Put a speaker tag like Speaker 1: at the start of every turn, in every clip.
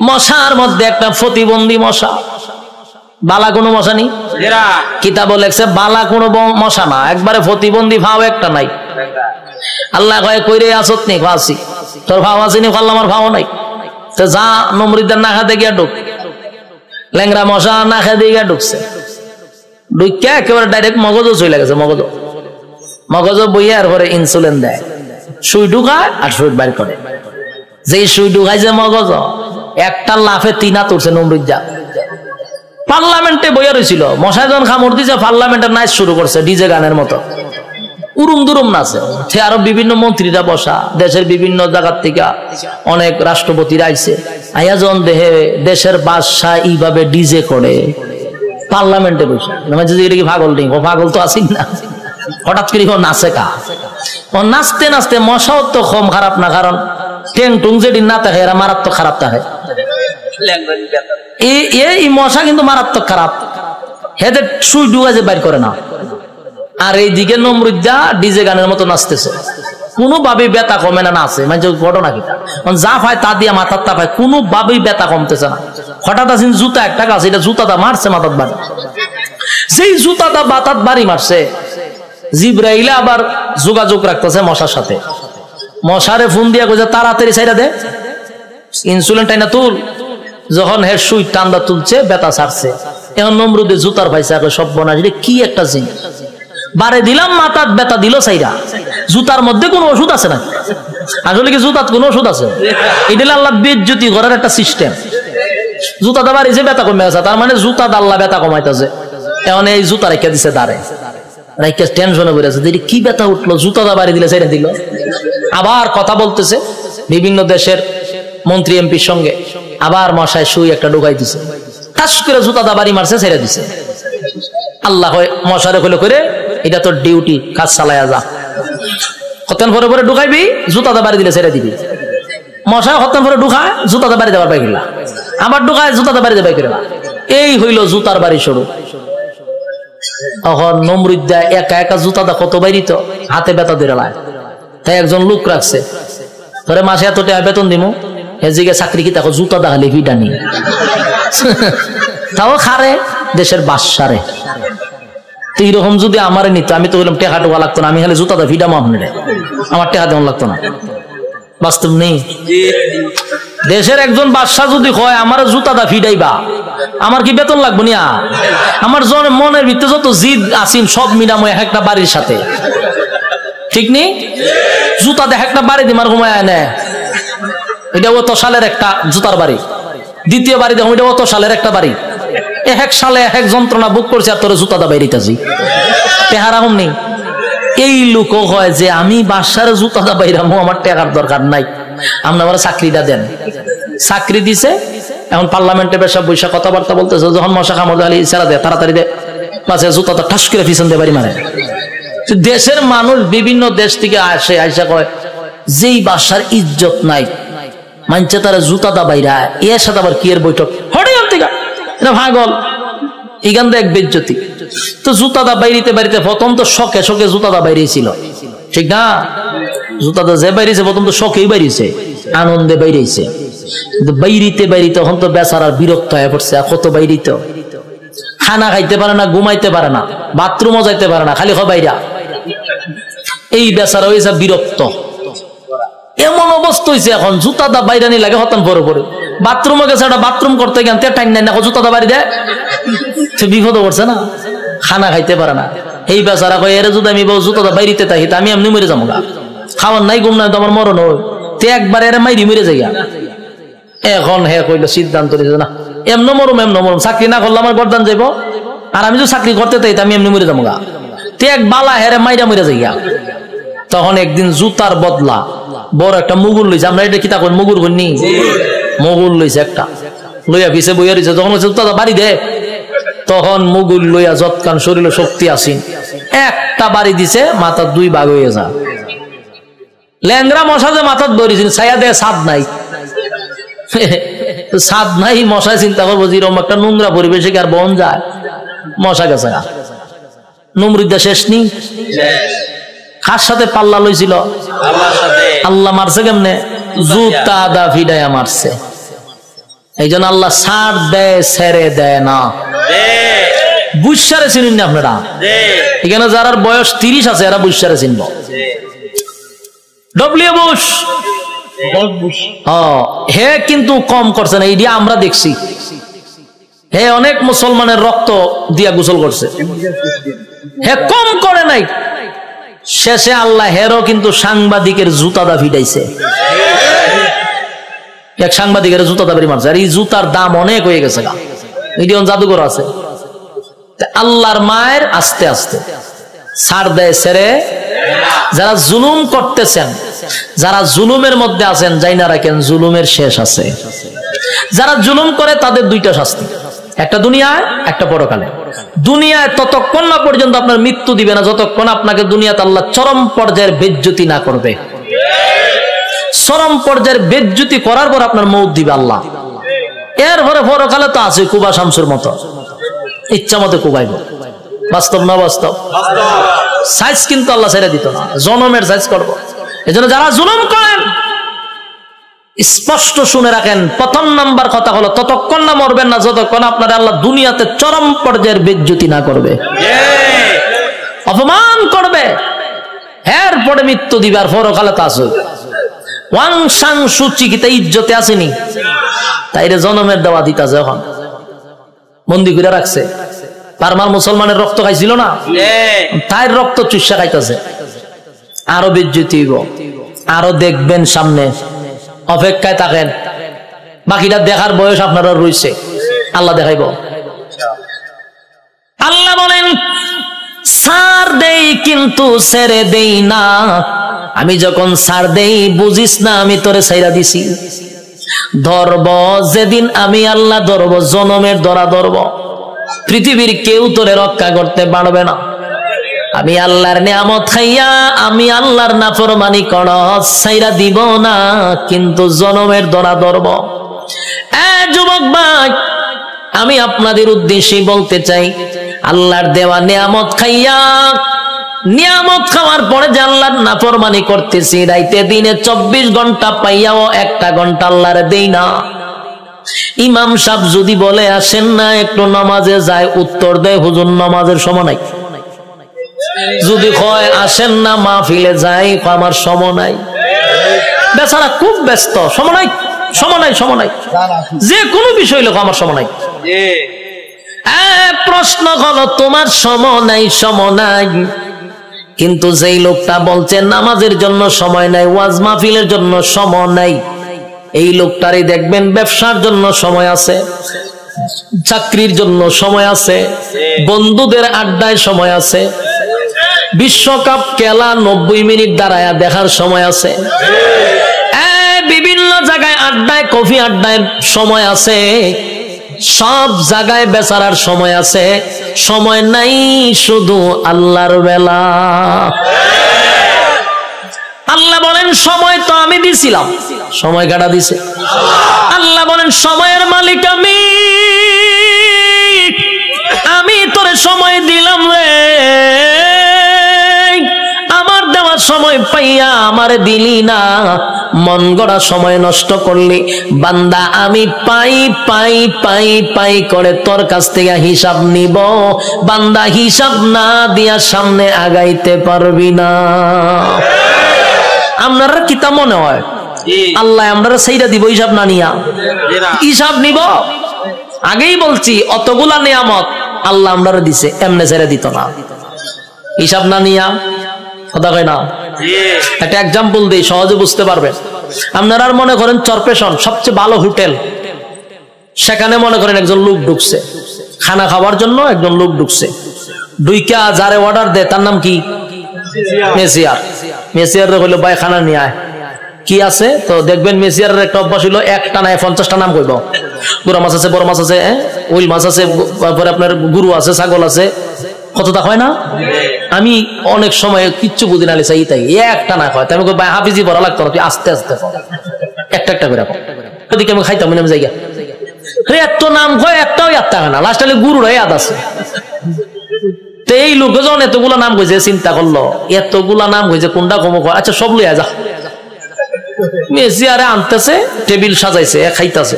Speaker 1: মশার মধ্যে একটা প্রতিবন্ধী মশা, বালা কোনো মশা নেই। কিতাব লেখছে বালা কোনো মশা না, একবারে প্রতিবন্ধী ভাও একটা নাই। আল্লাহ কয় কইরে আসত নি ফাঁসি, তোর ভাও আসেনি, ফাল্লা আমার ভাও নাই। তো যা নমরুদের না খাতে গিয়া ঢুক, ল্যাংরা মশা না খাতে গিয়া ঢুকছে, ঢুকে একেবারে ডাইরেক্ট মগজও চলে গেছে। মগজ বইয়ে আর পরে ইনসুলিন দেয়, সুই ঢুকায় আর সুই বাইর করে। যেই সুই ঢুকাইছে মগজ, একটা লাফে 3 হাত উঠছে নমরুদ্দা। পার্লামেন্টে বইয়া রয়েছিল, মশায় যখন খামড় দিছে পার্লামেন্টের নাচ শুরু করছে ডিজে গানের মতো, উরুম দুরুম নাচে। সে আরো বিভিন্ন মন্ত্রীরা বসা, দেশের বিভিন্ন জায়গার থেকে অনেক রাষ্ট্রপতিরা আইছে, আইয়া যখন দেহে দেশের বাদশাহ এইভাবে ডিজে করে পার্লামেন্টে বসে, এটা কি পাগল নেই? ও পাগল তো আসিন না, হঠাৎ করে নাচে কা। ও নাচতে নাচতে মশাও তো কম খারাপ না, কারণ টেং টুং যেটি না থাকে এরা মারাত্মক খারাপ থাকে। এই মশা কিন্তু মারাত্মক খারাপ, হেদের সুই ডুগা যে বাইর করে না। আর এইদিকে নমরুদ্দা ডিজে গানের মতো নাচতেছে, কোনোভাবেই ব্যথা কমে না। নাচে মানে ঘটনা কিটা, যা পায় তা দিয়ে মাথার তা পায়, কোনোভাবেই ব্যথা কমতেছে না। হঠাৎ আসেন জুতা একটা গাছ, এটা জুতাটা মারছে মাথার বাড়ি। সেই জুতাটা বাতাত বাড়ি মারছে, জিব্রাইলে আবার যোগাযোগ রাখতেছে মশার সাথে। মশারে ফোন দিয়া কইছে তাড়াতাড়ি ছাইরা দে, ইনসুলিন টাইনা তুল। যখন হের সুই টান্দা তুলছে, ব্যথা ছাড়ছে। এখন নমরুদে জুতার ভাইসা সব বনা, কি একটা জিনিস বারে দিলাম, মাথার ব্যথা দিল সাইরা। জুতার মধ্যে কোনো ওষুধ আছে না? আসলে কি জুতার কোনো ওষুধ আছে? এটা আল্লাহ বেজ্জতি করার একটা সিস্টেম। জুতাটা বাড়িছে, ব্যথা কমে গেছে, তার মানে জুতা আল্লাহ ব্যথা কমাইতেছে। এখন এই জুতা রেখে দিছে দাঁড়ে, রেখে টেনশনে পড়ে আছে, কি ব্যথা উঠলো, জুতাটা বাড়ি দিলে ছেড়ে দিল। আবার কথা বলতেছে বিভিন্ন দেশের মন্ত্রী এমপির সঙ্গে, আবার মশায় সুই একটা ঢুকাই দিছে, ঠাস করে জুতাটা বাড়ি মারছে, ছেড়ে দিছে। আল্লাহ মশারে খুলে করে, এটা তোর ডিউটি, কাজ চালায়া যা। হতেন পরে পরে ঢুকাইবি, জুতাটা বাড়ি দিলে ছেড়ে দিবি। মশা হতেন পরে ঢুকায়, জুতাটা বাড়ি দেবার পাইলা, আবার ঢুকায়, জুতাটা বাড়ি দেবাই করে। এই হইল জুতার বাড়ি শুরু। তখন নমরুদ্দা একা একা জুতাটা কত বাইরিত, হাতে ব্যথা দিয়ে লায়। তাই একজন লোক রাখছে, ধরে মাসে এত টাকা বেতন দিমু, এদিকে চাকরি কি দেখো জুতা দেখালে ভিটা নিয়ে তাও খারে দেশের বাসারে। এইরকম যদি আমার নিত, আমি তো বললাম টেকা টোকা লাগতো না, আমি খালি জুতাটা ভিটামো আপনার, আমার টেকা দেওয়া লাগতো না। বাস্তব নেই। দেশের একজন বাদশা যদি হয় আমার জুতাটা ফিডাইবা, আমার কি বেতন লাগবো না? আমার মনের ভিতরে যত জিদ আসিন সব মিলামো এক একটা বাড়ির সাথে, ঠিক নেই? জুতা দেখ একটা বাড়ি দিমার ঘুমায় নেয়, এটা অত সালের একটা জুতার বাড়ি। দ্বিতীয় বাড়ি দেখো, এটা অত সালের একটা বাড়ি। এক সালে এক যন্ত্রণা বুক করছে, আর তোর জুতাটা বাইরিতেছি, টেহারা হম নেই। এই লোকও হয় যে আমি বাসার জুতাটা বাইরামো, আমার টেকার দরকার নাই, আপনি আমার চাকরিটা দেন। চাকরি দিছে, এখন পার্লামেন্টে বেশা বৈশা কথাবার্তা বলতেছে, যখন মশা কামড় দেয় ইশারা দেয় তাড়াতাড়ি দে, পাশে জুতাটা ঠাস করে পিছন দিয়ে বাড়ি মারে। দেশের মানুষ বিভিন্ন দেশ থেকে আসে, আইসা কয় যেই বাসার ইজ্জত নাই, মানছে তারা জুতাটা বাইরা, এর সাথে আবার কি এর বৈঠক হঠাৎ ভাগল, এখান থেকে এক বেজ্জতি। তো জুতাটা বাইরিতে বাড়িতে প্রথম তো শখে শখে জুতাটা বাইরেছিল, ঠিক না? জুতাটা যে বাইরেছে প্রথম তো শখেই বাইরেছে, আনন্দে বাইরেছে, কিন্তু বাইরিতে বাইরিতে তখন তো বেচারার বিরক্ত হয়ে পড়ছে। কত বাইরিত, খানা খাইতে পারে না, ঘুমাইতে পারে না, বাথরুমও যাইতে পারে না, খালি বাইরা। এই বেচারা হয়েছে বিরক্ত, এমন অবস্থা হয়েছে এখন জুতাটা বাইরে নিয়ে লাগে হতান পরে পরে। বাথরুমে গেছে, একটা বাথরুম করতে গেলে টাইম নাই না, জুতাটা বাড়ি দেয়, সে বিপদ পড়ছে না, খানা খাইতে পারে না। এই বেচারা কয় এর যদি আমি জুতাটা বাইরিতে থাকি আমি এমনি মরে যাবো গা, খাওয়ার নাই ঘুম নাই তো আমার মরণ হয়, তে একবার এর মাইরি মরে যাই। এখন হে কইলো সিদ্ধান্ত নিয়েছে না, এমন মরম চাকরি না করলে আমার গরদান যাইব, আর আমি যদি চাকরি করতে তাই আমি এমনি মরে যাবো গা, তে এক বালা হেরে মাইরা মরে যাই। তখন একদিন জুতার বদলা বড় একটা মুগুর লইছে, আমরা এটা কি তা করি মুগুর করি, মুগুর লইছে একটা, লইয়া পিছে বইয়া রয়েছে। যখন জুতাটা বাড়ি দে, তখন মুগুর লইয়া যৎকান শরীরে শক্তি আসিন, একটা বাড়ি দিছে, মাথার 2 ভাগ হয়ে যা। ল্যাংরা মশা যে মাথার ধরেছিল, ছায়া দেয় ছাদ নাই, ছাদ নাই, মশায় চিন্তা করবো যেরকম একটা নোংরা পরিবেশে কি আর বন যায়, মশা গেছে। নমরুদ্দা শেষ নি, কার সাথে পাল্লা লইছিল? আল্লাহ মারছে কেমনে? জুতা দা ফিডাইয়া মারছে। এই জন্য আল্লাহ ছাড় দেয় ছেড়ে দেয় না। বুঝসারে চিনুন না আপনারা? এখানে যারা বয়স 30 আছে এরা বুঝসারে চিনব। ডব্লিউ বুশ হে কিন্তু কম করছে না, এই দিয়ে আমরা দেখছি। হে অনেক মুসলমানের রক্ত দিয়া গোসল করছে, হে কম করে নাই। শেষে আল্লাহ হেরও কিন্তু সাংবাদিকের জুতাদা ফিটাইছে। এক সাংবাদিকের জুতা দাবি মারছে, আর এই জুতার দাম অনেক হয়ে গেছে। মিডিয়ন জাদুঘর আছে। আল্লাহর মায়ের আস্তে আস্তে ছাড় দেয় ছেড়ে। যারা জুলুম করতেছেন, যারা জুলুমের মধ্যে আছেন, যাই না রাখেন জুলুমের শেষ আছে। যারা জুলুম করে তাদের দুইটা শাস্তি, একটা দুনিয়ায় একটা পরকালে। দুনিয়ায় ততক্ষণ না পর্যন্ত আপনার মৃত্যু দিবে না যতক্ষণ আপনাকে দুনিয়াতে আল্লাহ চরম পর্যায়ের বেজ্জতি না করবে। চরম পর্যায়ের বেজ্জতি করার পর আপনার মৌত দিবে আল্লাহ। এরপরে পরকালে তো আছে কুবা শামসুর মতো, ইচ্ছা মতো কুবাইব। বাস্তব না বাস্তব? সাইজ কিন্তু আল্লাহ ছেড়ে দিত না, জনমের সাইজ করব। এজন্য যারা জুলুম করেন স্পষ্ট শুনে রাখেন, প্রথম নাম্বার কথা হলো ততক্ষণ না মরবেন না যতক্ষণ আপনার আল্লাহ দুনিয়াতে চরম পর্যায়ের বেজ্জতি না করবে, অপমান করবে। এরপরে মৃত্যু দিবে, আর পরকালে তা আছে। ওয়াং সাং সুচি কি তাই ইজ্জতে আসেনি, তাইরে জনমের দেওয়া দিতাছে, এখন বন্দি করে রাখছে। পারমার মুসলমানের রক্ত খাইছিল না, তাই রক্ত চুষা খাইতেছে। আরো বেজ্জতি হইব, আরো দেখবেন সামনে, অপেক্ষায় থাকেন। বাকিটা দেখার বয়স আপনারা রয়েছে, আল্লাহ দেখাইব। আল্লাহ বলেন ছাড় দেই কিন্তু ছেড়ে দেই না। আমি যখন ছাড় দেই বুঝিস না আমি তোরে ছাইরা দিছি। ধরব যেদিন আমি আল্লাহ ধরব, জনমের ধরা ধরব, পৃথিবীর কেউ তোরে রক্ষা করতে পারবে না। আমি আল্লাহর নিয়ামত খাইয়া আমি আল্লাহর নাফরমানি করস, ছাইরা দিব না, কিন্তু জনমের ধরা ধরব। যুবক ভাই, আমি আপনাদের উদ্দেশ্যে বলতে চাই, আল্লাহর দেওয়া নিয়ামত খাইয়া, নিয়ামত খাওয়ার পরে যে আল্লাহর নাফরমানি করতেছি, রাইতে দিনে 24 ঘন্টা পাইয়াও 1টা ঘন্টা আল্লাহর দেই না। ইমাম সাহেব যদি বলে আসেন না একটু নামাজে যায়, উত্তর দেয় হুজুর নামাজের সময় নাই। যদি কয় আসেন না মাহফিলে যাই, আমার সময় নাই। বেচারা খুব ব্যস্ত, সময় নাই, সময় নাই, সময় নাই, যে কোনো বিষয় লোক আমার সময় নাই। প্রশ্ন হলো তোমার সময় নাই, সময় নাই, কিন্তু যেই লোকটা বলছে নামাজের জন্য সময় নাই, ওয়াজ মাহফিলের জন্য সময় নাই, এই লোকটারই দেখবেন ব্যবসার জন্য সময় আছে, চাকরির জন্য সময় আছে, বন্ধুদের আড্ডায় সময় আছে, বিশ্বকাপ খেলা 90 মিনিট দাঁড়ায়া দেখার সময় আছে, বিভিন্ন জায়গায় আড্ডায়, কফি আড্ডায় সময় আছে, সব জায়গায় বেচারার সময় আছে। সময় নাই শুধু আল্লাহর বেলা। আল্লাহ বলেন সময় তো আমি দিছিলাম, সময় কাটা দিছে। আল্লাহ বলেন সময়ের মালিক আমি তোরে সময় দিলাম রে, আমার দেওয়ার সময় পাইয়া আমারে দিলি না, মন গড়া সময় নষ্ট করলি। বান্দা আমি পাই পাই পাই পাই করে তোর কাছ থেকে হিসাব নিব, বান্দা হিসাব না দিয়া সামনে আগাইতে পারবি না। আপনারা কিতা মনে হয় আল্লাহ আমরা সেইটা দিব হিসাব না নিয়া? হিসাব নিব। আগেই বলছি অতগুলা নিয়ামত আল্লাহ আমরা দিছে, এমনে ছেড়ে দিত না, হিসাব না নিয়া। কথা কয় না? একটা এক্সাম্পল দিই, সহজে বুঝতে পারবেন। আপনারা মনে করেন চরপেশন সবচেয়ে ভালো হোটেল, সেখানে মনে করেন একজন লোক ঢুকছে খানা খাওয়ার জন্য, একজন লোক ঢুকছে, ঢুইকা যারে অর্ডার দেয় তার নাম কি? মেসিয়ার। মেসিয়ার হইলো ভাই খানা নিয়ে আয়, কি আছে? তো দেখবেন মেসিয়ারের একটা অভ্যাস হইলো একটা নাই 50টা নাম কইব। গুড়া মাছ আছে, বড় মাছ আছে, উইল মাছ আছে, তারপরে আপনার গরু আছে, ছাগল আছে, কতটা হয় না? আমি অনেক সময় কিচ্ছু বুঝি না, চাই তাই একটা না হয়, আমি ভাই হাফিজি বড় লাগতো না, তুই আস্তে আস্তে একটা একটা করে ওদিকে আমি খাইতাম আমি জায়গা এত নাম কয়, একটাও একটা হয় না, লাস্ট হলে গুরুর ইয়াদ আছে। এই লোক যখন এতগুলা নাম কইছে, চিন্তা করলো এতগুলা নাম কইছে কোনটা কম, আচ্ছা সব লইয়া যা। মেসিয়ারে আনতেছে, টেবিল সাজাইছে, খাইতেছে,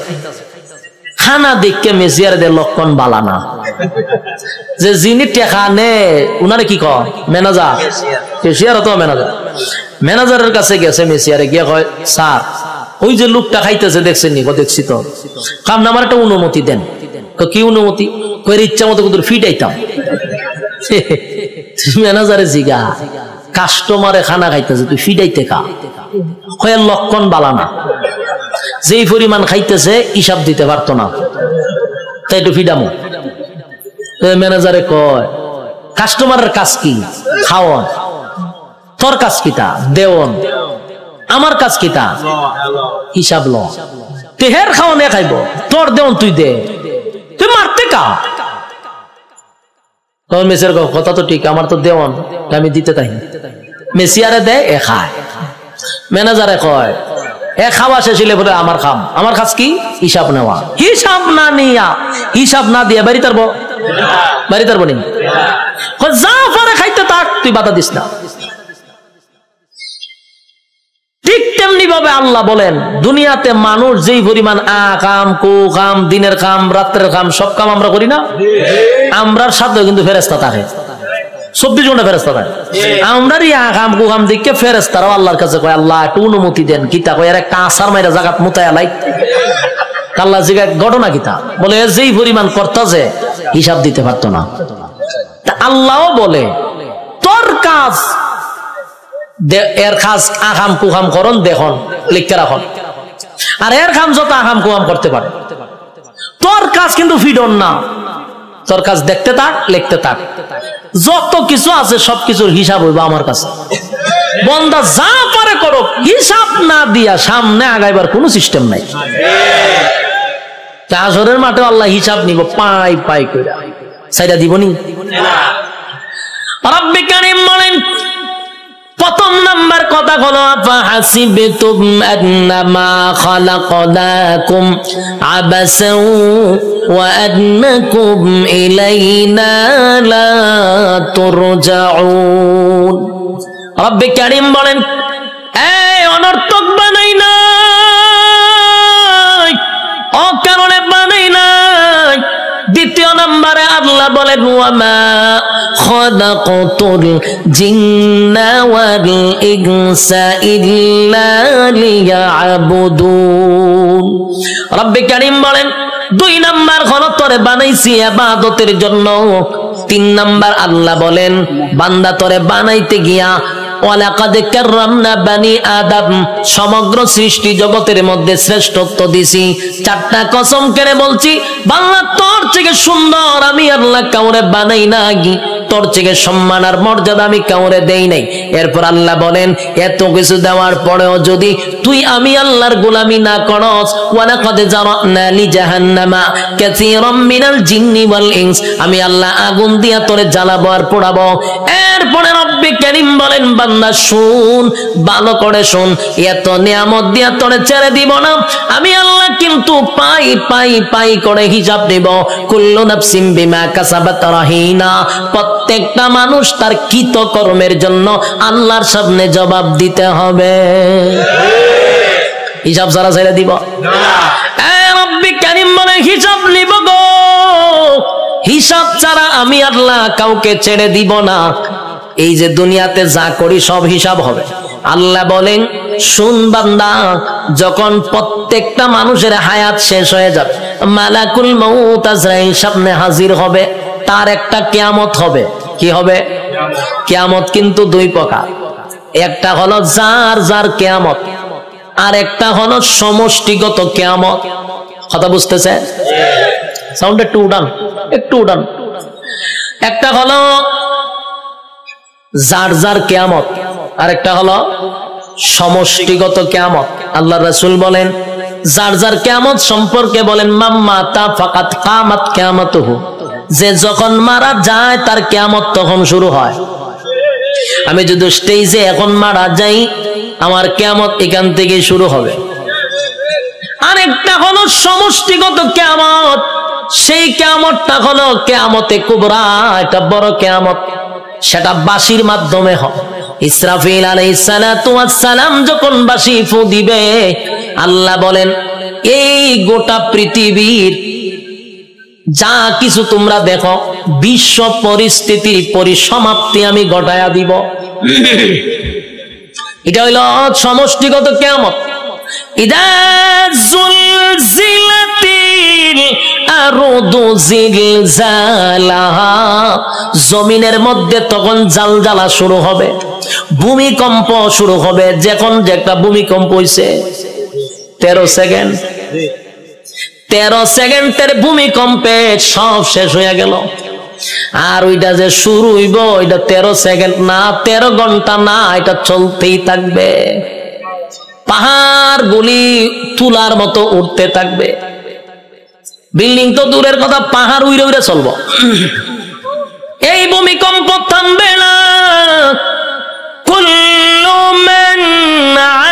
Speaker 1: খানা দেখে মেসিয়ারে দে লক্ষণ বালানা যে যিনি টেকা নে উনারে কি কয় ম্যানেজার কেশিয়ার তো ম্যানেজারের কাছে গেছে মেসিয়ারে গিয়ে কয় স্যার ওই যে লোকটা খাইতেছে দেখছেন নি? দেখছি তো। কাম না আমার একটা অনুমতি দেন। কি অনুমতি? কয়ের ইচ্ছা মতো কিন্তু ফিটাইতাম। ম্যানেজারে জিগা কাস্টমারে খানা খাইতেছে তুই ফিটাইতে কা? কয়ের লক্ষণ বালানা, যেই পরিমাণ খাইতেছে হিসাব দিতে পারতো না, তাই একটু ফিডামো। ম্যানেজারে কয় কাস্টমারের কাজ কি? খাওয়ান। তোর কাজ কিতা? দেওন। আমার কাজ কিতা? হিসাব ল। তেহের খাওয়ানে খাইব, তোর দেওন তুই দে, তুই মারতে কা? মেসির কথা তো ঠিক, আমার তো দেওন, আমি দিতে তাই। মেসিয়ারে দেয়, এ খায়। ম্যানেজারে কয় এ খাওয়া শেষ হলে বলে আমার খাম। আমার কাজ কি? হিসাব নেওয়া। হিসাব না নিয়া, হিসাব না দিয়া বাড়ি তারবো, বাড়ি তারবো নি? যা পারে খাইতে থাক, তুই বাধা দিস না। ঠিক তেমনি ভাবে আল্লাহ বলেন দুনিয়াতে মানুষ যেই পরিমাণ কাম কু কাম, দিনের কাম রাত্রের কাম, সব কাম আমরা করি না? আমরার সাথে কিন্তু ফেরেশতা থাকে, 24 ঘন্টা ফেরেশতা থাকে। আমরার কাম কু কাম দিকে ফেরেশতারাও আল্লাহর কাছে কয় আল্লাহ একটু অনুমতি দেন। কিতা কয় এর একটা আসার মাইরা জাগাত মুতায়া লাই। আল্লাহ জিগা ঘটনা কিতা? বলে যেই পরিমাণ করতা যে হিসাব দিতে পারতো না। আল্লাহও বলে তোর কাজ, এর কাজ আকাম কুকাম করন দেখুন লিখতে রাখুন, আর এর কাম যত আকাম কুকাম করতে পারে। তোর কাজ কিন্তু ফিডন না, তোর কাজ দেখতে থাক, লিখতে থাক, যত কিছু আছে সবকিছুর হিসাব হইব আমার কাছে। বন্দা যা পারে করো, হিসাব না দিয়া সামনে আগাইবার কোনো সিস্টেম নাই। কাজরের মাঠে আল্লাহ হিসাব নিব পাই পাই কইরা, সাইডা দিবনি। রব্বে কারীম বলেন প্রথম নাম্বার কথা হলো আফাহাসিবতুম আন্নামা খালাকনাকুম আবাসাও ওয়া আন্নাকুম ইলাইনা লা তুরজাউন। রব্বে কারীম বলেন এই অনর্থক বানাই নাই, অকারণে বানাই নাই। দ্বিতীয় নম্বরে আল্লাহ বলেন ওয়ামা খালাকাতুল জিন্না ওয়াল ইনসা ইল্লা লিয়াবুদুন। রব্বে কারীম বলেন 2 নাম্বার হলো তোরে বানাইছি ইবাদতের জন্য। 3 নাম্বার আল্লাহ বলেন বান্দা তোরে বানাইতে গিয়া ওয়ালাকাদ কাররামনা বানি আদম, সমগ্র সৃষ্টি জগতের মধ্যে শ্রেষ্ঠত্ব দিছি। 4টা কসম করে বলছি বাংলা তোর থেকে সুন্দর আমি আল্লাহ কাউরে বানাই নাই, তোর থেকে সম্মান আর মর্যাদা আমি কাউরে দেই নাই। এরপর আল্লাহ বলেন এত কিছু দেওয়ার পরেও যদি তুই আমি আল্লাহর গোলামি না করস, ওয়ালাকাদ জারানা লি জাহান্নামা কাসীরাম মিনাল জিন্নি ওয়াল ইনস, আমি আল্লাহ আগুন দিয়া তোরে জ্বালাবো আর পোড়াবো। এরপরে রব্বে কারীম বলেন বান্দা শুন, ভালো করে শুন, এত নিয়ামত দিয়া তোরে ছেড়ে দিব না। আমি আল্লাহ কিন্তু পাই পাই পাই করে হিসাব দেব। কুল্লু নাফসিন বিমা কাসাবাত রাহিনা, প্রত্যেকটা মানুষ তার কৃত কর্মের জন্য আল্লাহর সামনে জবাব দিতে হবে। হিসাব ছাড়া ছেড়ে দিব না। রব্বে কারীম বলে হিসাব নিব গো, হিসাব ছাড়া আমি আল্লাহ কাউকে ছেড়ে দিব না। এই যে দুনিয়াতে যা করি সব হিসাব হবে। আল্লাহ বলেন শুন বান্দা, যখন প্রত্যেকটা মানুষের হায়াত শেষ হয়ে যাবে, মালাকুল মউত আজরাইল সামনে হাজির হবে, তার একটা কিয়ামত হবে। কি হবে? কিয়ামত কিন্তু 2 প্রকার, একটা হলো যার যার কিয়ামত, আর একটা হলো সমষ্টিগত কিয়ামত। কথা বুঝতেছে? সাউন্ড একটু উঠান, একটু উঠান। একটা হলো যার যার কিয়ামত, আর একটা হলো সমষ্টিগত কিয়ামত। আল্লাহ রাসূল বলেন যার যার কিয়ামত সম্পর্কে বলেন মাম্মাতা ফাকাত কামাত কিয়ামাতুহু, যে যখন মারা যায় তার কিয়ামত তখন শুরু হয়। আমি যদি স্টেজে এখন মারা যাই, আমার কিয়ামত এখান থেকে শুরু হবে। আরেকটা হলো সমষ্টিগত কিয়ামত, সেই কিয়ামতটা হলো কিয়ামতে কুবরা, এটা বড় কিয়ামত। সেটা বাঁশির মাধ্যমে হয়। ইসরাফিল আলাইহিস সালাতু ওয়াস সালাম যখন বাঁশি ফু দিবে, আল্লাহ বলেন এই গোটা পৃথিবীর যা কিছু তোমরা দেখো বিশ্ব পরিস্থিতির পরিসমাপ্তি আমি ঘটায়া দিব। এটা হইল সমষ্টিগত কিয়ামত। ইদা যুলজিলাতিল আরদু জিলজালাহা, জমিনের মধ্যে তখন জালজালা শুরু হবে, ভূমিকম্প শুরু হবে। যখন যে একটা ভূমিকম্প হইছে 13 সেকেন্ড, 13 সেকেন্ডের ভূমিকম্পে সব শেষ হয়ে গেল। আর ওইটা যে শুরু হইব ওইটা 13 সেকেন্ড না, 13 ঘন্টা না, এটা চলতেই থাকবে। পাহাড় গুলি তুলার মতো উঠতে থাকবে। বিল্ডিং তো দূরের কথা, পাহাড় উইরে উইরে চলবো। এই ভূমিকম্প থামবে না। কুল্লু মান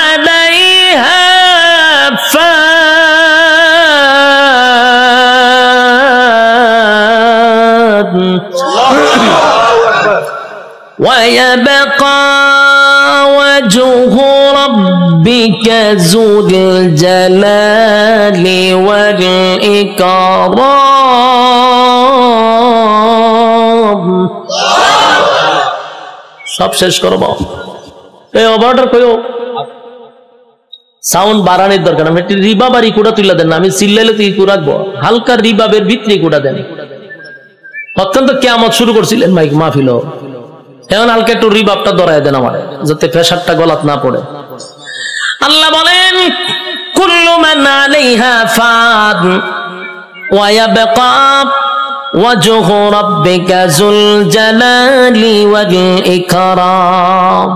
Speaker 1: আলাইহা ফান ওয়া ইয়াবকা ওয়াজহু রাব্বিকা যুল জালালি ওয়াল ইকরাম। সব শেষ করবো। এই অবার্ডার কইও সাউন্ড বাড়ানোর দরকার। আমি একটি রিবাব আর ইকুড়া তুলে দেন না, আমি চিল্লাইলে তো ইকু রাখবো। হালকা রিবাবের ভিতরে ইকুড়া দেন। অত্যন্ত কিয়ামত শুরু করছিলেন মাইক মাহফিল, এখন হালকা একটু রিবাবটা ধরায় দেন আমার, যাতে প্রেসারটা গলাত না পড়ে। আল্লাহ বলেন কুল্লু মান আলাইহা ফান ওয়া ইয়াবকা ওয়াজহু রাব্বিকা যুল জালালি ওয়াল ইকরাম।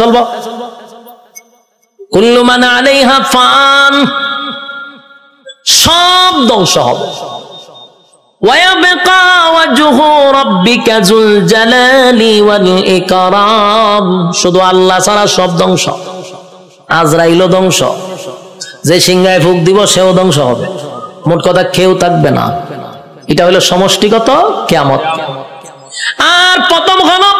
Speaker 1: চলবো। কুল্লু মান আলাইহা ফান, সব ধ্বংস হবে। ওয়া ইয়াবকা ওয়াজহু রাব্বিকা যুল জালালি ওয়াল ইকরাম, শুধু আল্লাহ ছাড়া সব ধ্বংস। আজরাইলও ধ্বংস, যে সিংহায় ফুক দিব সেও ধ্বংস হবে। মোট কথা কেউ থাকবে না। এটা হলো সমষ্টিগত কিয়ামত। আর প্রথম হলো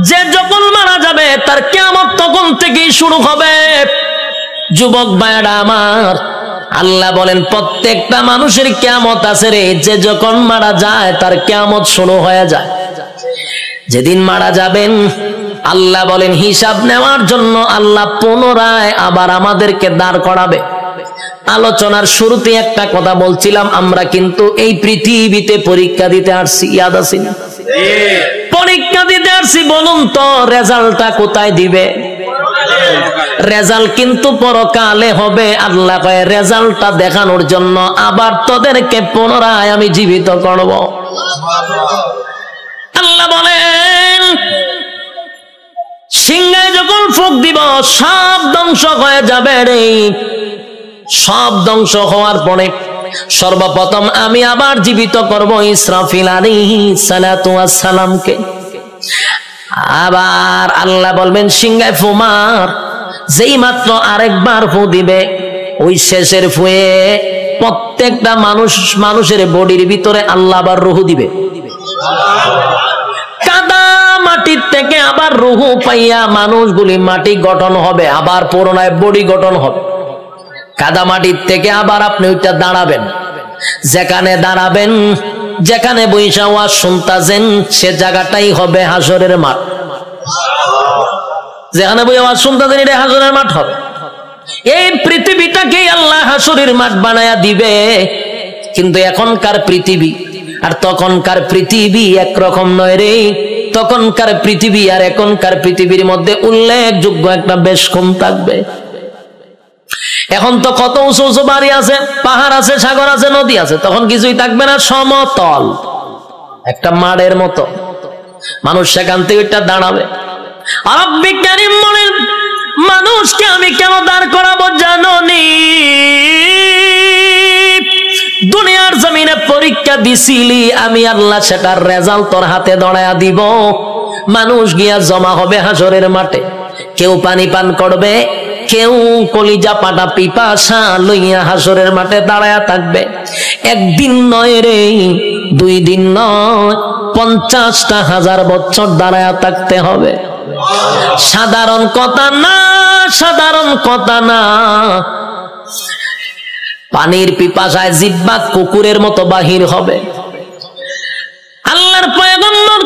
Speaker 1: যে যখন মারা যাবে তার কিয়ামত তখন থেকেই শুরু হবে। যুবক ভাইরা আমার, আল্লাহ বলেন প্রত্যেকটা মানুষের কিয়ামত আছে রে। যে যখন মারা যায় তার কিয়ামত শুরু হয়ে যায়। যেদিন মারা যাবেন আল্লাহ বলেন হিসাব নেওয়ার জন্য আল্লাহ পুনরায় আবার আমাদেরকে দাঁড় করাবে। আলোচনার শুরুতে একটা কথা বলছিলাম, আমরা কিন্তু এই পৃথিবীতে পরীক্ষা দিতে আসছি, ইয়াদ আছে না? পরীক্ষা দিতে আসছি। বলুন তো রেজাল্টটা কোথায় দিবে? রেজাল্ট কিন্তু পরকালে হবে। আল্লাহ কয় রেজাল্টটা দেখানোর জন্য আবার তোদেরকে পুনরায় আমি জীবিত করব। আল্লাহ বলেন সিংহায় যখন ফুঁক দিব সব ধ্বংস হয়ে যাবে রে। সব ধ্বংস হওয়ার পরে সর্বপ্রথম আমি আবার জীবিত করব ইসরাফিল আলাইহিস সালাতু ওয়াস সালামকে। আবার আল্লাহ বলবেন সিংহায় ফু মার। যেই মাত্র আরেকবার ফু দিবে ওই শেষের ফুয়ে প্রত্যেকটা মানুষের বডির ভিতরে আল্লাহ আবার রূহ দিবে। কাদা মাটির থেকে আবার রূহ পাইয়া মানুষগুলি মাটি গঠন হবে, আবার পুনরায় বডি গঠন হবে। কাদা মাটির থেকে আবার আপনি ওইটা দাঁড়াবেন। যেখানে দাঁড়াবেন, যেখানে বৈশা ওয়াজ শুনতাছেন সে জায়গাটাই হবে হাসরের মাঠ। যেখানে বই আওয়াজ শুনতাছেন এটা হাসরের মাঠ হবে। এই পৃথিবীটাকে আল্লাহ হাসরের মাঠ বানায়া দিবে। কিন্তু এখনকার পৃথিবী আর তখনকার পৃথিবী একরকম নয় রে। তখনকার পৃথিবী আর এখনকার পৃথিবীর মধ্যে উল্লেখযোগ্য একটা বেশ কম থাকবে। এখন তো কত উঁচু উঁচু বাড়ি আছে, পাহাড় আছে, সাগর আছে, নদী আছে। তখন কিছুই থাকবে না, সমতল একটা মাঠের মতো। মানুষ সেখান থেকে ওইটা দাঁড়াবে। আর বিজ্ঞানী বলেন মানুষকে আমি কেন দাঁড় করাবো জানো নি? দুনিয়ার জমিনে পরীক্ষা দিছিলি, আমি আল্লাহ সেটার রেজাল্ট তোর হাতে ধরায়া দিব। মানুষ গিয়া জমা হবে হাসরের মাঠে। কেউ পানি পান করবে, কেউ কলিজা পাটা পিপাসা লইয়া হাসরের মাঠে দাঁড়ায়া থাকবে। একদিন নয় রে, 2 দিন নয়, 50টা হাজার বছর দাঁড়ায়া থাকতে হবে। সাধারণ কথা না, সাধারণ কথা না। পানির পিপাসায় জিহ্বা কুকুরের মতো বাহির হবে। আল্লাহর পয়গম্বর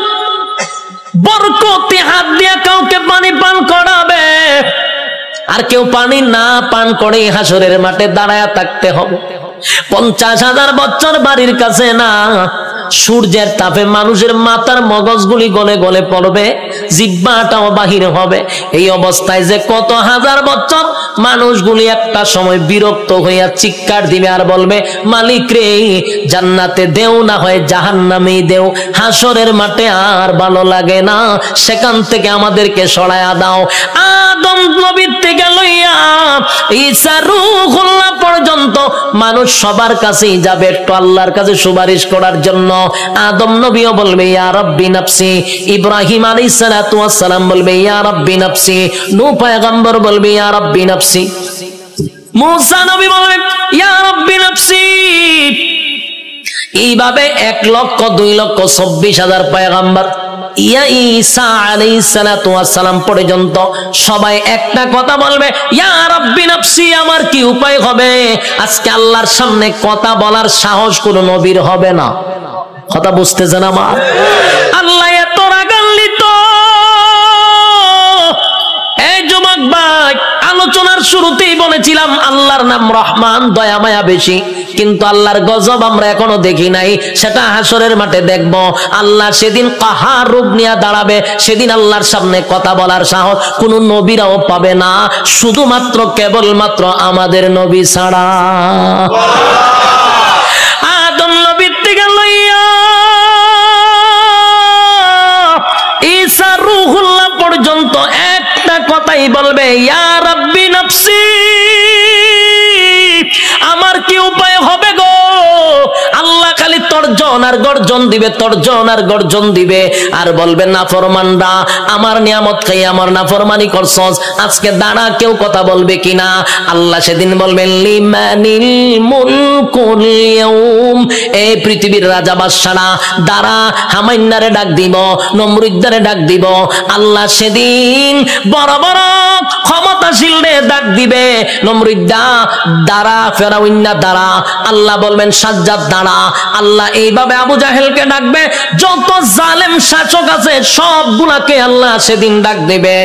Speaker 1: বরকতে হাত দিয়ে কাউকে পানি পান করাবে, আর কেউ পানি না পান করে হাসরের মাঠে দাঁড়ায় থাকতে হবে। 50,000 বছর বাড়ির কাছে না, সূর্যের তাপে মানুষের মাথার মগজগুলি গলে গলে পড়বে, জিহ্বাটাও বাহির হবে। এই অবস্থায় যে কত হাজার বছর মানুষগুলি একটা সময় বিরক্ত হইয়া চিৎকার দিবে আর বলবে, মালিক রে, জান্নাতে দেও না হয় জাহান্নামেই দেও, হাসরের মাঠে আর ভালো লাগে না, সেখান থেকে আমাদেরকে সরায়া দাও। আদম নবীর থেকে লইয়া ঈসা রূহুল্লাহ পর্যন্ত মানুষ সবার কাছেই যাবে একটু আল্লাহর কাছে সুপারিশ করার জন্য। আদম নবীও বলবে ইয়া রাব্বি নাফসি, ইব্রাহিম আলাইহিস সালাতু ওয়াস সালাম বলবে ইয়া রাব্বি নাফসি, নূহ পয়গম্বর বলবে ইয়া রাব্বি নাফসি, মুসা নবী বলবে ইয়া রাব্বি নাফসি। এইভাবে 1,02,24,000 পয়গম্বর ইয়া ঈসা আলাইহিস সালাতু ওয়াস সালাম পর্যন্ত সবাই একটা কথা বলবে, ইয়া রাব্বি নাফসি। আমার কি উপায় হবে? আজকে আল্লাহর সামনে কথা বলার সাহস কোন নবীর হবে না। কথা বুঝতেছেন আমার? আল্লাহ এত রাগান্বিত। এই যুবক ভাই, আলোচনার শুরুতেই বলেছিলাম আল্লাহর নাম রহমান, দয়া মায়া বেশি, কিন্তু আল্লাহর গজব আমরা এখনো দেখি নাই, সেটা হাসরের মাঠে দেখব। আল্লাহ সেদিন কাহার রূপ নিয়ে দাঁড়াবে, সেদিন আল্লাহর সামনে কথা বলার সাহস কোন নবীরাও পাবে না, শুধুমাত্র কেবলমাত্র আমাদের নবী ছাড়া। আদম নবীর থেকে লইয়া ঈসা রূহুল্লাহ পর্যন্ত একটা কথাই বলবে, ইয়া রাব্বি নাফসি। আমার কি উপায় হবে গো? আল্লাহ খালি তর্জন আর গর্জন দিবে, তর্জন আর গর্জন দিবে, আর বলবে নাফরমানরা আমার নিয়ামত খাই আমার নাফরমানি করছস, আজকে দাঁড়া, কেউ কথা বলবে কিনা? আল্লাহ সেদিন বলবেন লিমানিল মুলকুল ইয়াউম, এই পৃথিবীর রাজা বাদশারা দাঁড়া, হামাইন্নারে ডাক দিব, নমরুদ্দারে ডাক দিব। আল্লাহ সেদিন বড় বড় ক্ষমতাশীলরে ডাক দিবে, নমরুদ্দা দাঁড়া, ফেরাউন্না দাঁড়া। আল্লাহ বলবেন সাজ্জাদ দাঁড়া। আল্লাহ এইভাবে আবু জাহেলকে ডাকবে, যত জালেম শাসক আছে সবগুলাকে আল্লাহ সেদিন ডাক দিবে।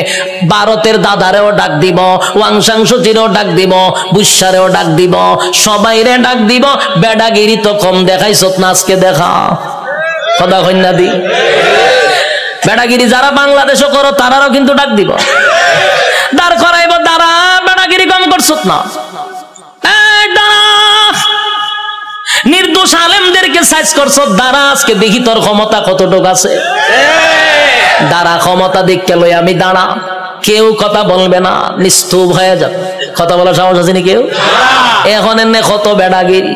Speaker 1: ভারতের দাদারেও ডাক দিব, ওয়াংশাংশচিরও ডাক দিব, বুসারেও ডাক দিব, সবাইরে ডাক দিব। বেডাগিরি তো কম দেখাইছ না, আজকে দেখা। কথা কন্যা দি বেডাগিরি যারা বাংলাদেশও করো তারাও কিন্তু ডাক দিব, দাঁড় করাইব, দাঁড়া, বেডাগিরি কম করছ না। নির্দোষ আলেমদেরকে সাইজ করছ, দাঁড়া, আজকে দেখি তোর ক্ষমতা কতটুকু আছে। দাঁড়া, ক্ষমতা দেখতে লই আমি দাঁড়া। কেউ কথা বলবে না, নিস্তুপ হয়ে যাবে। কথা বলার সাহস আছে নি কেউ? এখন এনে কত বেডাগিরি,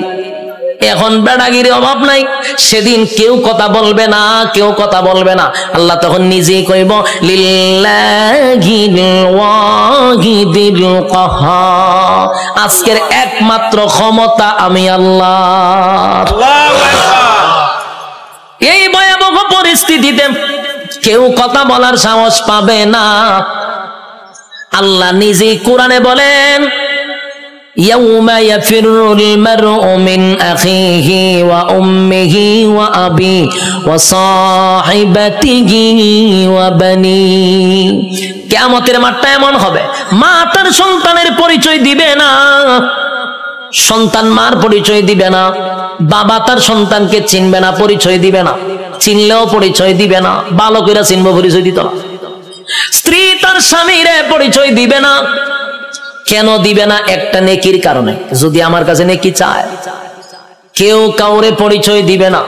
Speaker 1: এখন বেডাগিরি অভাব নাই। সেদিন কেউ কথা বলবে না, কেউ কথা বলবে না। আল্লাহ তখন নিজেই কইব লিল্লাহিল ওয়াহিদিল কাহার, আজকের একমাত্র ক্ষমতা আমি আল্লাহর। এই ভয়াবহ পরিস্থিতিতে কেউ কথা বলার সাহস পাবে না। আল্লাহ নিজেই কোরআনে বলেন يوم يفر المرء من أخيه وأمه وأبيه وصاحبته وبنيه। কিয়ামতের মাঠটা এমন হবে, মা তার সন্তানের পরিচয় দিবে না, সন্তান মার পরিচয় দিবে না, বাবা তার সন্তানকে চিনবে না, পরিচয় দিবে না, চিনলেও পরিচয় দিবে না। ভালো করে চিনবো, পরিচয় দিত না। স্ত্রী তার স্বামীর পরিচয় দিবে না। কেন দিবে না? একটা নেকির কারণে। যদি আমার কাছে নেকি চায়, কেউ কাউরে পরিচয় দিবে না।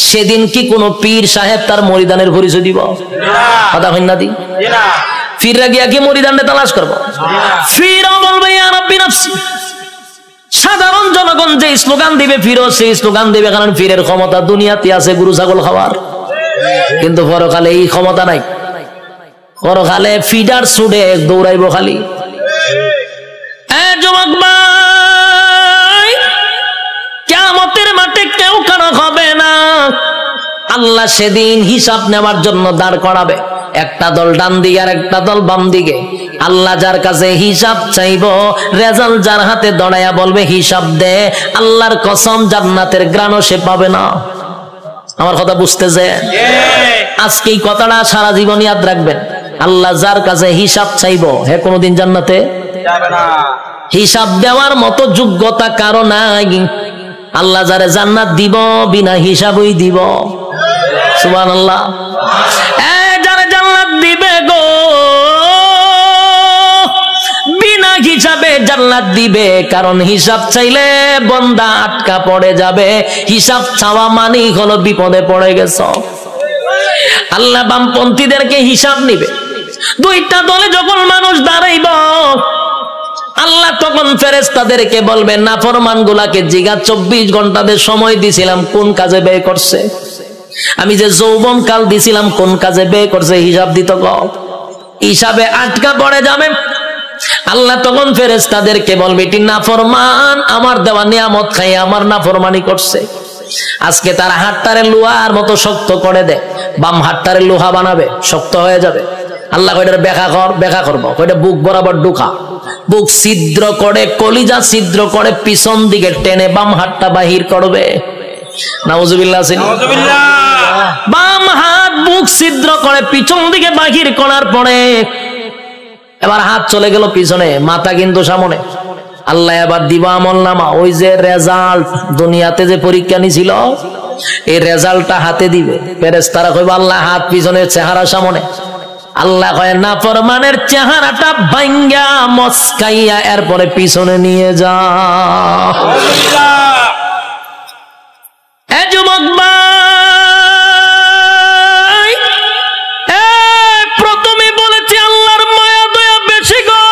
Speaker 1: সেদিন কি কোন পীর সাহেব তার মরিদানের পরিচয় দিব? কথা হয় না? দি পীররা গিয়া কি মরিদানটা তালাশ করবো? পীরও বলবে ইয়া রাব্বি নাফসি। সাধারণ জনগণ যে স্লোগান দিবে, পীরও সেই স্লোগান দিবে, কারণ পীরের ক্ষমতা দুনিয়াতে আছে গরু ছাগল খাওয়ার, কিন্তু পরকালে এই ক্ষমতা নাই। পরকালে ফিডার ছুড়ে দৌড়াইব খালি। যুবক ভাই, কিয়ামতের মাঠে কেউ কারো হবে না। আল্লাহ সেদিন হিসাব নেওয়ার জন্য দাঁড় করাবে, একটা দল ডান দিকে আর একটা দল বাম দিকে। আল্লাহ যার কাছে হিসাব চাইব, রেজাল্ট যার হাতে দড়াইয়া বলবে হিসাব দে, আল্লাহর কসম জান্নাতের গ্রাণও সে পাবে না। আমার কথা বুঝতেছে? আজকে এই কথাটা সারা জীবন ইয়াদ রাখবেন। আল্লাহ যার কাছে হিসাব চাইব, হে কোনোদিন জান্নাতে যাবে না। হিসাব দেওয়ার মতো যোগ্যতা কারো নাই। আল্লাহ যারে জান্নাত দিব বিনা হিসাবই দিব। সুবহানাল্লাহ। যারে জান্নাত দিবে গো বিনা হিসাবে জান্নাত দিবে, কারণ হিসাব চাইলে বান্দা আটকা পড়ে যাবে। হিসাব চাওয়া মানেই হলো বিপদে পড়ে গেছ। আল্লাহ বামপন্থীদেরকে হিসাব নিবে। দুইটা দলে যখন মানুষ দাঁড়াইব, আল্লাহ তখন ফেরেশতাদেরকে বলবেন নাফরমান গুলাকে জিগা 24 ঘন্টাদের সময় দিছিলাম কোন কাজে ব্যয় করছে, আমি যে যৌবন কাল দিছিলাম কোন কাজে ব্যয় করছে, হিসাব দিত গো। হিসাবে আটকা পড়ে যাবে। আল্লাহ তখন ফেরেশতাদেরকে বলবে এটি নাফরমান, আমার দেওয়া নিয়ামত খাই আমার নাফরমানি করছে। আজকে তার হাতটারে লোহার মতো শক্ত করে দেয়, বাম হাতটারে লোহা বানাবে, শক্ত হয়ে যাবে। আল্লাহ কয়টার ব্যাখ্যা করবো, কয়টা বুক বরাবর ঢুকা, বুক ছিদ্র করে কলিজা ছিদ্র করে পিছন দিকে টেনে বাম হাতটা বাহির করবে। নাউজুবিল্লাহ। বাম হাত বুক ছিদ্র করে পিছন দিকে বাহির করার পরে এবার হাত চলে গেল পিছনে, মাথা কিন্তু সামনে। আল্লাহ এবার দিবা আমল নামা, ওই যে রেজাল্ট দুনিয়াতে যে পরীক্ষা নিছিল এই রেজাল্টটা হাতে দিবে। ফেরেশতারা কইবে আল্লাহ হাত পিছনে চেহারা সামনে। আল্লাহ কয় নাফরমানের চেহারাটা ভাঙ্গা মস্কাইয়া এরপরে পিছনে নিয়ে যা। এ যুবক ভাই, প্রথমে বলেছি আল্লাহর মায়া দয়া বেশি গো,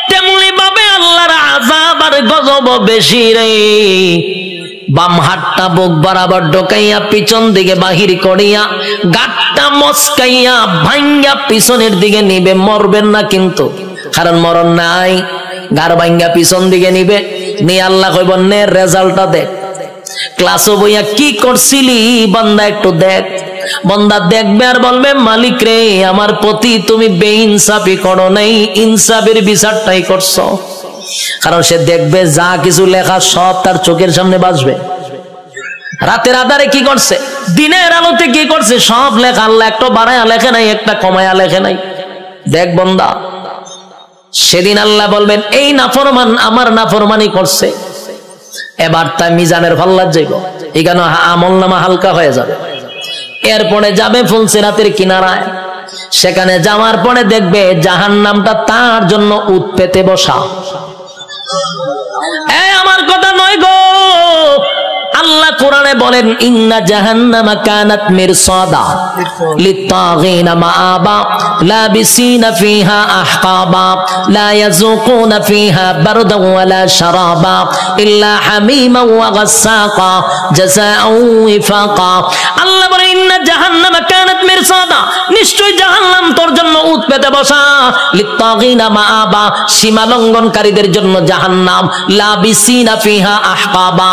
Speaker 1: তেমনি ভাবে আল্লাহর আযাব আর গজব বেশি রে। বাম হাতটা বুক বরাবর ঢোকাইয়া পিছন দিকে বাহির করিয়া গাঁটটা মস্কাইয়া ভাঙ্গা পিছনের দিকে নিবে। মরবেন না কিন্তু, কারণ মরণ নাই। গার ভাঙ্গা পিছন দিকে নিবে নিয়ে আল্লাহ কইব নে রেজাল্টটা দেখ, ক্লাসও বইয়া কি করছিলি বান্দা একটু দেখ। বান্দা দেখবে আর বলবে মালিক রে আমার প্রতি তুমি বেইনসাফি করো নাই, ইনসাফের বিচারটাই করছো। কারণ সে দেখবে যা কিছু লেখা সব তার চোখের সামনে বাজবে। রাতের আধারে কি করছে, দিনের আলোতে কি করছে, সব লেখা। আল্লাহ একটা বাড়ায়া লেখে নাই, একটা কমায়া লেখে নাই। দেখ বান্দা, সেদিন আল্লাহ বলবেন এই নাফরমান আমার নাফরমানি করছে, এবার তাই মিজানের ভাল্লার যাইব, এখানে আমল নামা হালকা হয়ে যাবে। এরপরে যাবে ফুলসিরাতের কিনারায়, সেখানে যাওয়ার পরে দেখবে জাহান্নামটা তার জন্য উৎ পেতে বসা। আমার কথা নয় গো, আল্লাহ কোরআনে বলেন ইন্না জাহান্নামা কানাত মিরসাদা লিত্তাগিনা মাআবা লাবিসিনা ফিহা আহকাবা লা ইয়াযুকুনা ফিহা বারদান ওয়ালা শারাবা ইল্লা হামিমান ওয়া গাসসাকা জাযাআউ ওয়াফাকা। আল্লাহ বলেন ইন্না জাহান্নামা কানাত মিরসাদা, নিশ্চয় জাহান্নাম তোর জন্য উৎ পেতে বসা। লিত্তাগিনা মাআবা, সীমা লঙ্ঘনকারীদের জন্য জাহান্নাম। লাবিসিনা ফিহা আহকাবা,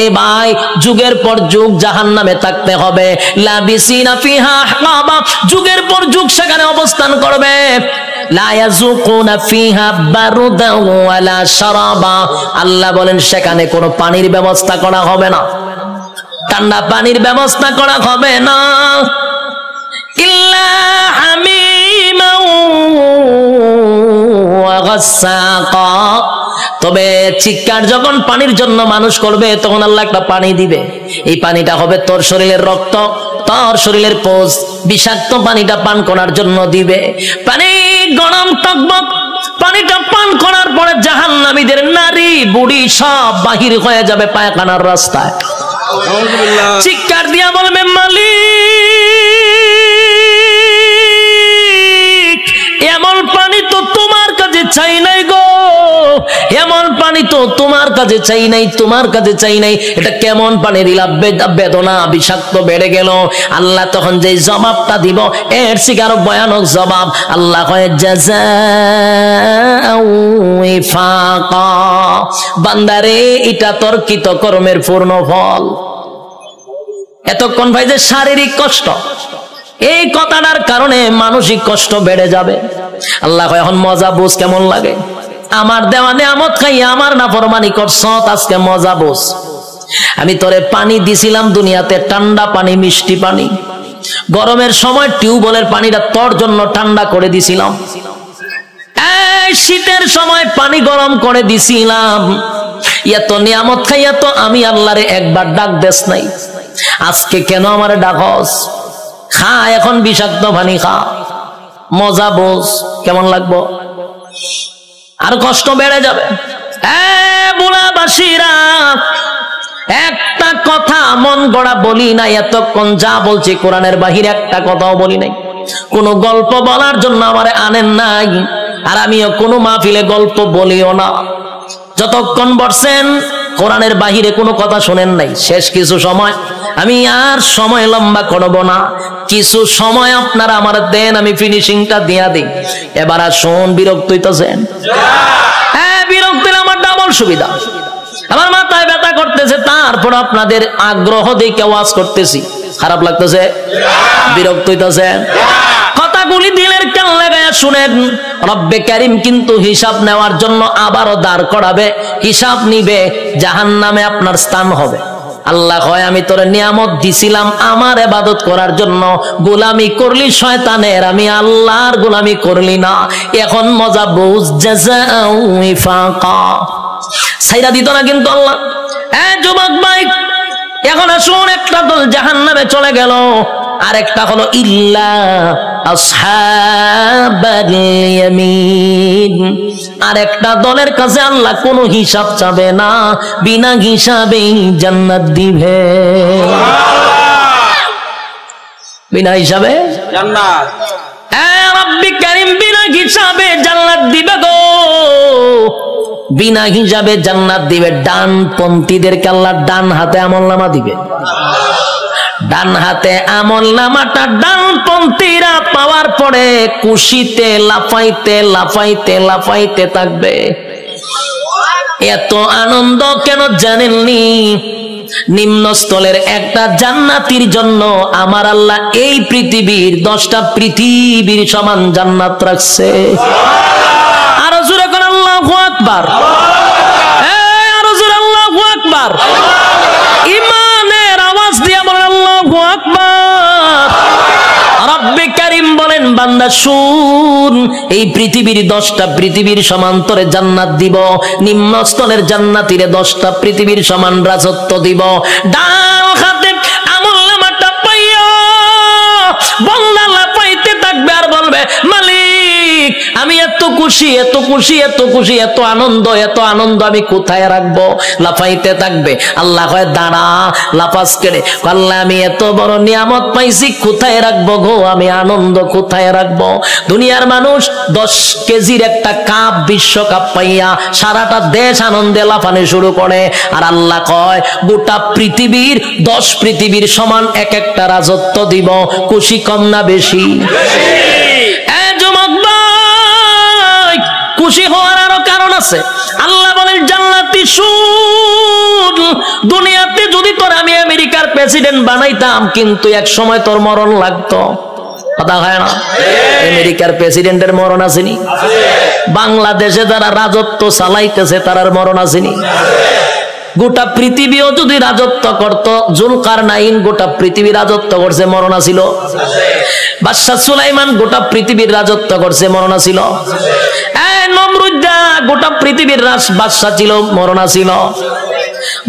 Speaker 1: এ ভাই যুগের পর যুগ জাহান্নামে থাকতে হবে। লাবিসিনা ফিহা আহকাবা, যুগের পর যুগ সেখানে অবস্থান করবে। লা ইয়াযুকুনা ফিহা বারদান ওয়ালা শারাবা, আল্লাহ বলেন সেখানে কোনো পানির ব্যবস্থা করা হবে না, ঠান্ডা পানির ব্যবস্থা করা হবে না। ইল্লা হামিমান ওয়া গাসসাকা, তবে চিৎকার যখন পানির জন্য মানুষ করবে তখন আল্লাহ একটা পানি দিবে। এই পানিটা হবে তোর শরীরের রক্ত, তোর শরীরের পোষ, বিষাক্ত পানিটা পান করার জন্য দিবে। পানি গরম টকবক, পানিটা পান করার পরে জাহান্নামীদের নারী বুড়ি সব বাহির হয়ে যাবে পায়খানার রাস্তায়। চিৎকার দিয়া বলবে মালিক এমন পানি তো তোমার কাছে চাই নাই গো, এমন পানি তো তোমার কাছে চাই নাই, তোমার কাছে চাই নাই। এটা কেমন পানি দিলা, বেদনা বিষাক্ত বেড়ে গেল। আল্লাহ তখন যে জবাবটা দিব এর থেকে আরো ভয়ানক জবাব। আল্লাহ কয় জাযাউ ওয়াফাকা, বান্দারে এটা তোর কৃত কর্মের পূর্ণ ফল। এতক্ষণ ভাই যে শারীরিক কষ্ট, এই কথাটার কারণে মানসিক কষ্ট বেড়ে যাবে। আল্লাহ কয় এখন মজা বুঝ কেমন লাগে, আমার দেওয়া নিয়ামত খাইয়া আমার নাফরমানি করছ, আজকে মজা বুঝ। আমি তোরে পানি দিছিলাম দুনিয়াতে, ঠান্ডা পানি, মিষ্টি পানি। গরমের সময় টিউবওয়েলের পানিটা তোর জন্য ঠান্ডা করে দিছিলাম, এই শীতের সময় পানি গরম করে দিছিলাম। এত নিয়ামত খাইয়া তো আমি আল্লাহরে একবার ডাক দেস নাই, আজকে কেন আমার ডাকস? খা এখন বিষাক্ত পানি খা, মজা বোঝ কেমন লাগবো, আর কষ্ট বেড়ে যাবে। বুড়াবাসীরা একটা কথা মন গড়া বলি নাই, এতক্ষণ যা বলছি কোরআনের বাহিরে একটা কথাও বলি নাই। কোন গল্প বলার জন্য আমারে আনেন নাই, আর আমিও কোনো মাহফিলে গল্প বলিও না। যতক্ষণ বসছেন কোরআনের বাহিরে কোনো কথা শোনেন নাই। শেষ কিছু সময়, আমি আর সময় লম্বা করব না, কিছু সময় আপনারা আমার দেন, আমি ফিনিশিংটা দিয়া দিই। এবার আসুন, বিরক্ত হইতেছেন? হ্যাঁ, বিরক্ত হলে আমার ডাবল সুবিধা। আমার মাথায় ব্যথা করতেছে, তারপর আপনাদের আগ্রহ দেখে ওয়াজ করতেছি, খারাপ লাগতেছে? বিরক্ত হইতেছে? কথাগুলি দিলের কান লাগায়া শুনেন। রব্বে কারীম কিন্তু হিসাব নেওয়ার জন্য আবারও দাঁড় করাবে, হিসাব নিবে, জাহান্নামে আপনার স্থান হবে। আল্লাহ কয় আমি তোরে নিয়ামত দিছিলাম আমার ইবাদত করার জন্য, গোলামি করলি শয়তানের, আমি আল্লাহর গোলামি করলি না। এখন মজা বুঝ, জাযাউ ইফাকা। ছাইরা দিত না কিন্তু আল্লাহ। যুবক ভাই, এখন আসুন, একটা দল জাহান্নামে চলে গেল, আরেকটা হলো ইল্লা আসহাবাল ইয়ামিন। আরেকটা দলের কাছে আল্লাহ কোনো হিসাব চাবে না, বিনা হিসাবেই জান্নাত দিবে। বিনা হিসাবে জান্নাত। রব্বি কারীম বিনা হিসাবে জান্নাত দিবে গো, বিনা হিসাবে জান্নাত দিবে। ডানপন্থীদেরকে আল্লাহ ডান হাতে আমলনামা দিবে। ডান হাতে আমলনামাটা ডানপন্থীরা পাওয়ার পরে খুশিতে লাফাইতে লাফাইতে লাফাইতে থাকবে। এত আনন্দ কেন জানেননি? নিম্নস্থলের একটা জান্নাতির জন্য আমার আল্লাহ এই পৃথিবীর 10টা পৃথিবীর সমান জান্নাত রাখছে। আরো জোরে করে আল্লাহু আকবার, আরো জোরে আল্লাহু আকবার। ইমানের আওয়াজ দিয়ে বলেন আল্লাহু আকবার। রব্বে কারীম বলেন বান্দা শুন, এই পৃথিবীর 10টা পৃথিবীর সমান্তরে জান্নাত দিব, নিম্নস্থলের জান্নাতীরে 10টা পৃথিবীর সমান রাজত্ব দিব। ডান হাতে আমলনামাটা পাইয়া বান্দা লাফাইতে থাকবে আর বলবে মালিক আমি এত খুশি, এত খুশি, এত খুশি, এত আনন্দ, এত আনন্দ আমি কোথায় রাখবো? লাফাইতে থাকবে। আল্লাহ কয় দাঁড়া, লাফাস কেড়ে। আল্লাহ আমি এত বড় নিয়ামত পাইছি, কোথায় রাখবো গো? আমি আনন্দ কোথায় রাখবো? দুনিয়ার মানুষ 10 কেজির একটা কাপ, বিশ্বকাপ পাইয়া সারাটা দেশ আনন্দে লাফানো শুরু করে, আর আল্লাহ কয় গোটা পৃথিবীর 10 পৃথিবীর সমান এক একটা রাজত্ব দিব। খুশি কম না বেশি? খুশি হওয়ার আরো কারণ আছে। আল্লাহ বলেন জান্নাতি শুন, দুনিয়াতে যদি তোর আমি আমেরিকার প্রেসিডেন্ট বানাইতাম, কিন্তু এক সময় তোর মরণ লাগতো। কথা হয় না? আমেরিকার প্রেসিডেন্টের মরণ আসেনি? বাংলাদেশে যারা রাজত্ব চালাইতেছে তার মরণ আসেনি? গোটা পৃথিবীও যদি রাজত্ব করত, জুলকারনাইন গোটা পৃথিবী রাজত্ব করছে, মরণ ছিল? বাদশাহ সুলাইমান গোটা পৃথিবীর রাজত্ব করছে, মরণ ছিল? নমরুদ্দা গোটা পৃথিবীর বাদশাহ ছিল, মরণ ছিল?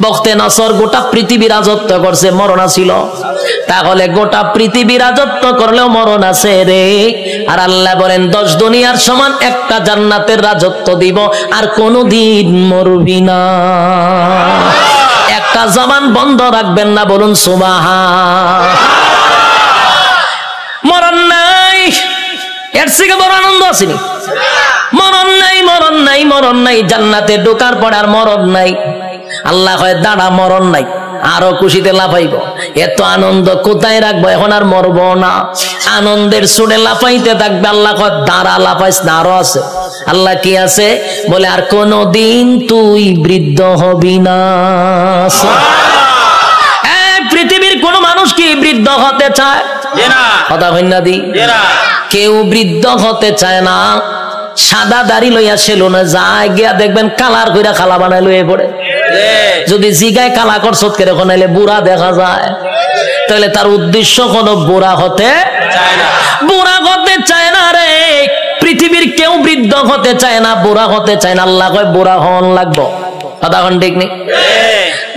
Speaker 1: বখতে নসর গোটা পৃথিবী রাজত্ব করছে, মরণ ছিল? তাহলে গোটা পৃথিবী রাজত্ব করলেও মরণ আছে রে। আর আল্লাহ বলেন 10 দুনিয়ার সমান একটা জান্নাতের রাজত্ব দিব, আর কোনদিন মরবি না। একটা জবান বন্ধ রাখবেন না, বলুন সুবহান। মরণ নাই, এর থেকে বড় আনন্দ আসেনি। মরণ নাই, মরণ নাই, মরণ নাই। জান্নাতে ঢোকার পর আর মরণ নাই। আল্লাহ কয় দাঁড়া, মরণ নাই, আরো খুশিতে লাফাইব। এত আনন্দ কোথায় রাখবো? এখন আর মরবো না, আনন্দের সুরে লাফাইতে থাকবে। আল্লাহ কয় দাঁড়া, লাফাইস না, আরো আছে। আল্লাহ কি আছে? বলে আর কোনদিন তুই বৃদ্ধ হবি না। পৃথিবীর কোন মানুষ কি বৃদ্ধ হতে চায়? কথা হইনা দি, কেউ বৃদ্ধ হতে চায় না। সাদা দাড়ি লইয়া সেলুনে যায়, গিয়া দেখবেন কালার কইরা খালা বানাই লইয়ে পড়ে। যদি জিগায় কালা করছত করে কোনাইলে বুড়া দেখা যায়, তাহলে তার উদ্দেশ্য কোনো বুড়া হতে চায় না। বুড়া হতে চায় না রে, পৃথিবীর কেউ বৃদ্ধ হতে চায় না, বুড়া হতে চায় না। আল্লাহ কয় বুড়া হন লাগবো। কথা কোন ঠিক নেই?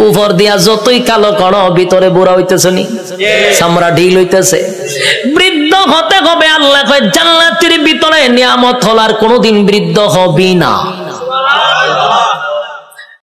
Speaker 1: উপর দিয়া যতই কালো করো, ভিতরে বুড়া হইতেছে নি, চামড়া ঢিল হইতেছে। বৃদ্ধ হতে হবে। আল্লাহ কয় জান্নাতের ভিতরে নিয়ামত হল, আর কোনোদিন বৃদ্ধ হবি না।